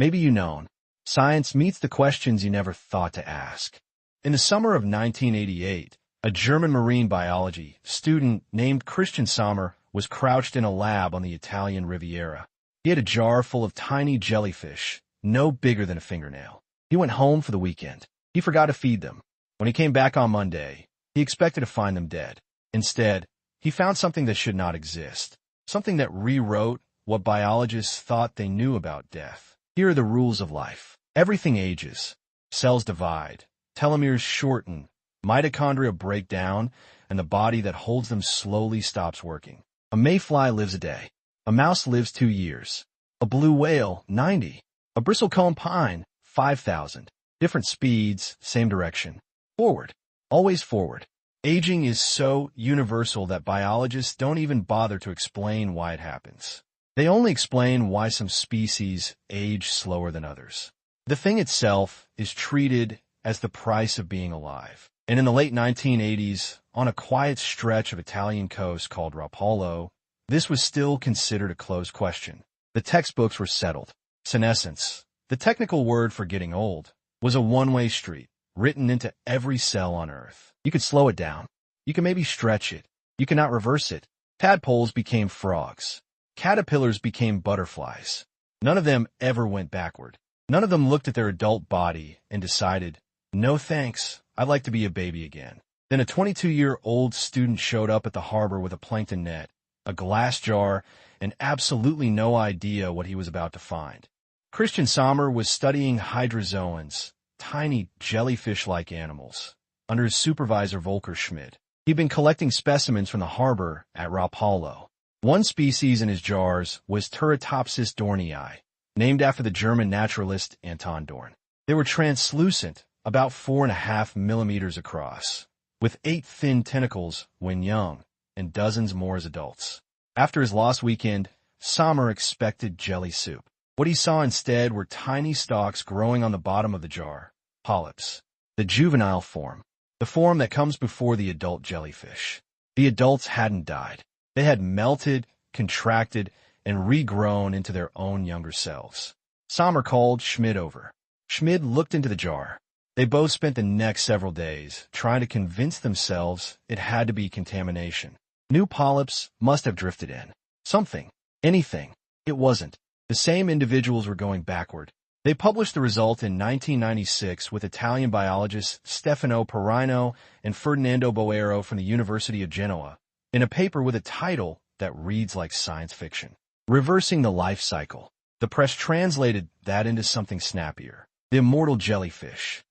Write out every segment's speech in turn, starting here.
Maybe you know. Science meets the questions you never thought to ask. In the summer of 1988, a German marine biology student named Christian Sommer was crouched in a lab on the Italian Riviera. He had a jar full of tiny jellyfish, no bigger than a fingernail. He went home for the weekend. He forgot to feed them. When he came back on Monday, he expected to find them dead. Instead, he found something that should not exist, something that rewrote what biologists thought they knew about death. Here are the rules of life. Everything ages. Cells divide. Telomeres shorten. Mitochondria break down, and the body that holds them slowly stops working. A mayfly lives a day. A mouse lives 2 years. A blue whale, 90. A bristlecone pine, 5,000. Different speeds, same direction. Forward. Always forward. Aging is so universal that biologists don't even bother to explain why it happens. They only explain why some species age slower than others. The thing itself is treated as the price of being alive. And in the late 1980s, on a quiet stretch of Italian coast called Rapallo, this was still considered a closed question. The textbooks were settled. Senescence, the technical word for getting old, was a one-way street, written into every cell on Earth. You could slow it down. You could maybe stretch it. You cannot reverse it. Tadpoles became frogs. Caterpillars became butterflies. None of them ever went backward. None of them looked at their adult body and decided, no thanks, I'd like to be a baby again. Then a 22-year-old student showed up at the harbor with a plankton net, a glass jar, and absolutely no idea what he was about to find. Christian Sommer was studying hydrozoans, tiny jellyfish-like animals, under his supervisor Volker Schmidt. He'd been collecting specimens from the harbor at Rapallo. One species in his jars was Turritopsis dohrnii, named after the German naturalist Anton Dohrn. They were translucent, about 4.5 millimeters across, with 8 thin tentacles when young and dozens more as adults. After his lost weekend, Sommer expected jelly soup. What he saw instead were tiny stalks growing on the bottom of the jar, polyps, the juvenile form, the form that comes before the adult jellyfish. The adults hadn't died. They had melted, contracted, and regrown into their own younger selves. Sommer called Schmidt over. Schmidt looked into the jar. They both spent the next several days trying to convince themselves it had to be contamination. New polyps must have drifted in. Something. Anything. It wasn't. The same individuals were going backward. They published the result in 1996 with Italian biologists Stefano Perino and Ferdinando Boero from the University of Genoa, in a paper with a title that reads like science fiction. Reversing the life cycle. The press translated that into something snappier. The immortal jellyfish.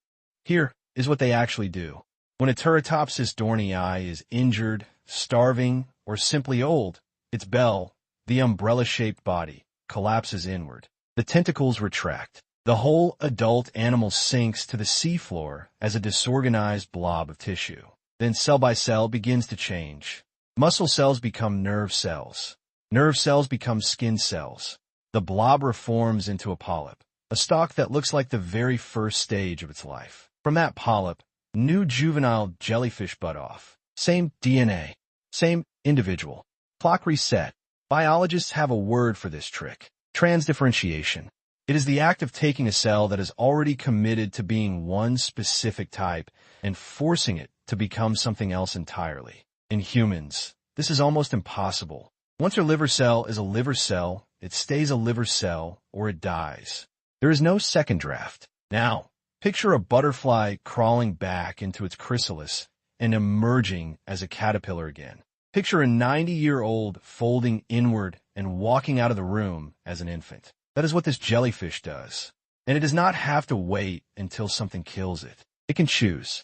Here is what they actually do. When a Turritopsis dohrnii is injured, starving, or simply old, its bell, the umbrella-shaped body, collapses inward. The tentacles retract. The whole adult animal sinks to the seafloor as a disorganized blob of tissue. Then cell by cell begins to change. Muscle cells become nerve cells. Nerve cells become skin cells. The blob reforms into a polyp, a stalk that looks like the very first stage of its life. From that polyp, new juvenile jellyfish bud off. Same DNA. Same individual. Clock reset. Biologists have a word for this trick. Transdifferentiation. It is the act of taking a cell that is already committed to being one specific type and forcing it to become something else entirely. In humans, this is almost impossible. Once your liver cell is a liver cell, it stays a liver cell or it dies. There is no second draft. Now, picture a butterfly crawling back into its chrysalis and emerging as a caterpillar again. Picture a 90-year-old folding inward and walking out of the room as an infant. That is what this jellyfish does. And it does not have to wait until something kills it. It can choose.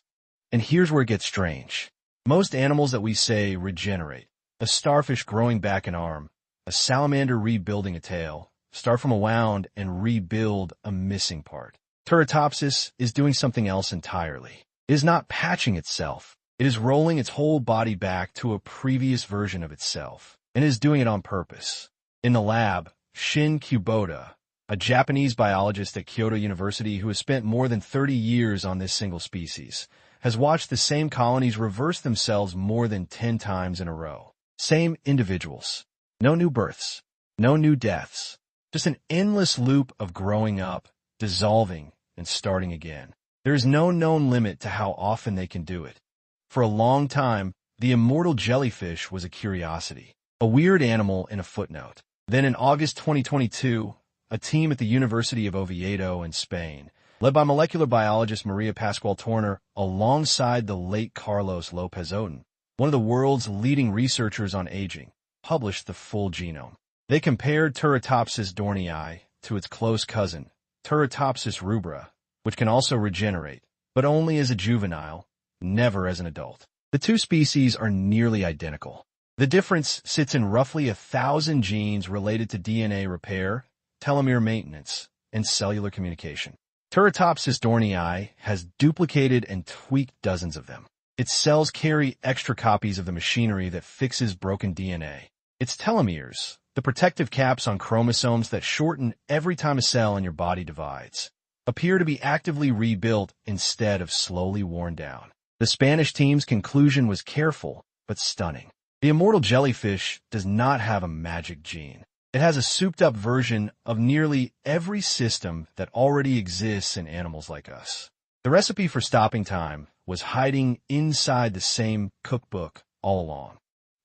And here's where it gets strange. Most animals that we say regenerate, a starfish growing back an arm, a salamander rebuilding a tail, start from a wound and rebuild a missing part. Turritopsis is doing something else entirely. It is not patching itself. It is rolling its whole body back to a previous version of itself, and is doing it on purpose. In the lab, Shin Kubota, a Japanese biologist at Kyoto University who has spent more than 30 years on this single species, has watched the same colonies reverse themselves more than 10 times in a row. Same individuals. No new births. No new deaths. Just an endless loop of growing up, dissolving, and starting again. There is no known limit to how often they can do it. For a long time, the immortal jellyfish was a curiosity, a weird animal in a footnote. Then in August 2022, a team at the University of Oviedo in Spain, led by molecular biologist Maria Pascual-Torner alongside the late Carlos López-Otten, one of the world's leading researchers on aging, published the full genome. They compared Turritopsis dohrnii to its close cousin, Turritopsis rubra, which can also regenerate, but only as a juvenile, never as an adult. The two species are nearly identical. The difference sits in roughly 1,000 genes related to DNA repair, telomere maintenance, and cellular communication. Turritopsis dohrnii has duplicated and tweaked dozens of them. Its cells carry extra copies of the machinery that fixes broken DNA. Its telomeres, the protective caps on chromosomes that shorten every time a cell in your body divides, appear to be actively rebuilt instead of slowly worn down. The Spanish team's conclusion was careful, but stunning. The immortal jellyfish does not have a magic gene. It has a souped-up version of nearly every system that already exists in animals like us. The recipe for stopping time was hiding inside the same cookbook all along.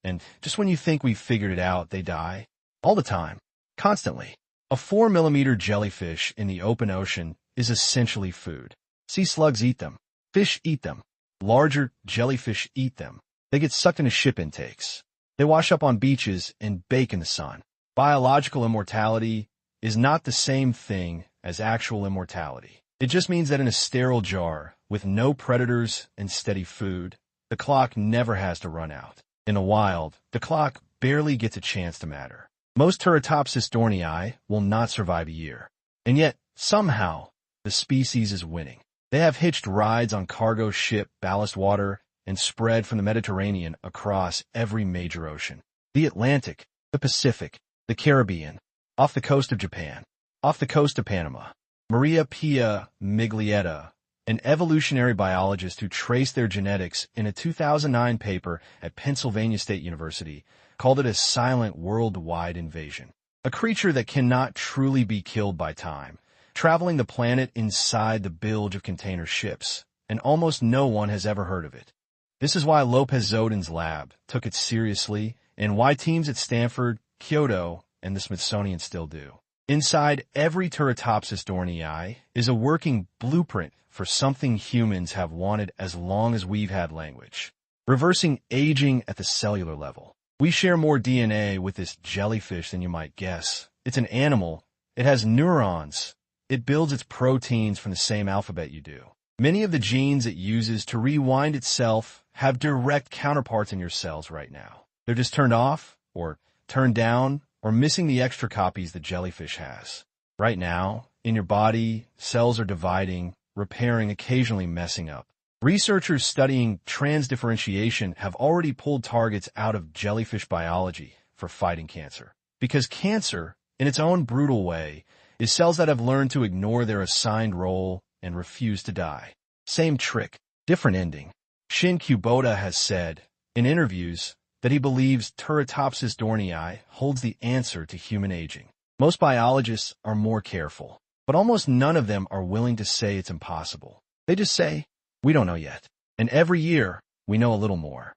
And just when you think we've figured it out, they die. All the time. Constantly. A 4-millimeter jellyfish in the open ocean is essentially food. Sea slugs eat them. Fish eat them. Larger jellyfish eat them. They get sucked into ship intakes. They wash up on beaches and bake in the sun. Biological immortality is not the same thing as actual immortality. It just means that in a sterile jar, with no predators and steady food, the clock never has to run out. In the wild, the clock barely gets a chance to matter. Most Turritopsis dohrnii will not survive a year. And yet, somehow, the species is winning. They have hitched rides on cargo ship ballast water and spread from the Mediterranean across every major ocean. The Atlantic, the Pacific, the Caribbean, off the coast of Japan, off the coast of Panama. Maria Pia Miglietta, an evolutionary biologist who traced their genetics in a 2009 paper at Pennsylvania State University, called it a silent worldwide invasion. A creature that cannot truly be killed by time, traveling the planet inside the bilge of container ships, and almost no one has ever heard of it. This is why López-Otten's lab took it seriously, and why teams at Stanford, Kyoto, and the Smithsonian still do. Inside every Turritopsis dohrnii is a working blueprint for something humans have wanted as long as we've had language. Reversing aging at the cellular level. We share more DNA with this jellyfish than you might guess. It's an animal. It has neurons. It builds its proteins from the same alphabet you do. Many of the genes it uses to rewind itself have direct counterparts in your cells right now. They're just turned off, or turned down, or missing the extra copies the jellyfish has. Right now, in your body, cells are dividing, repairing, occasionally messing up. Researchers studying transdifferentiation have already pulled targets out of jellyfish biology for fighting cancer. Because cancer, in its own brutal way, is cells that have learned to ignore their assigned role and refuse to die. Same trick, different ending. Shin Kubota has said, in interviews, that he believes Turritopsis dohrnii holds the answer to human aging. Most biologists are more careful, but almost none of them are willing to say it's impossible. They just say, we don't know yet. And every year, we know a little more.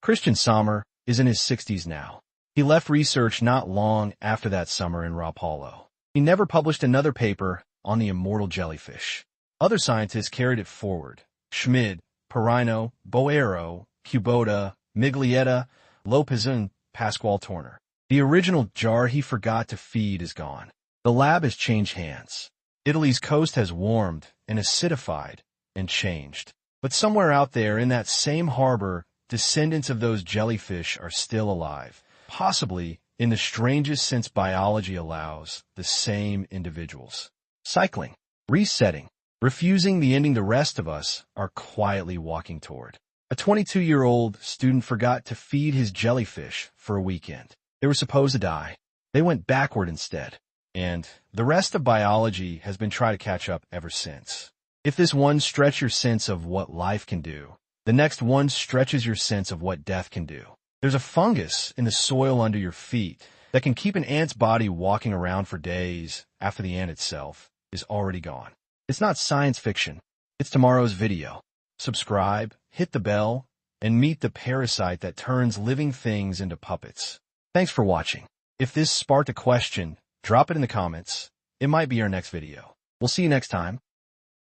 Christian Sommer is in his 60s now. He left research not long after that summer in Sao Paulo. He never published another paper on the immortal jellyfish. Other scientists carried it forward. Schmid, Perino, Boero, Kubota, Miglietta, López-Otten, Pascual-Torner. The original jar he forgot to feed is gone. The lab has changed hands. Italy's coast has warmed and acidified and changed. But somewhere out there in that same harbor, descendants of those jellyfish are still alive, possibly in the strangest sense biology allows, the same individuals. Cycling, resetting, refusing the ending the rest of us are quietly walking toward. A 22-year-old student forgot to feed his jellyfish for a weekend. They were supposed to die. They went backward instead. And the rest of biology has been trying to catch up ever since. If this one stretches your sense of what life can do, the next one stretches your sense of what death can do. There's a fungus in the soil under your feet that can keep an ant's body walking around for days after the ant itself is already gone. It's not science fiction. It's tomorrow's video. Subscribe, hit the bell, and meet the parasite that turns living things into puppets. Thanks for watching. If this sparked a question, drop it in the comments. It might be our next video. We'll see you next time.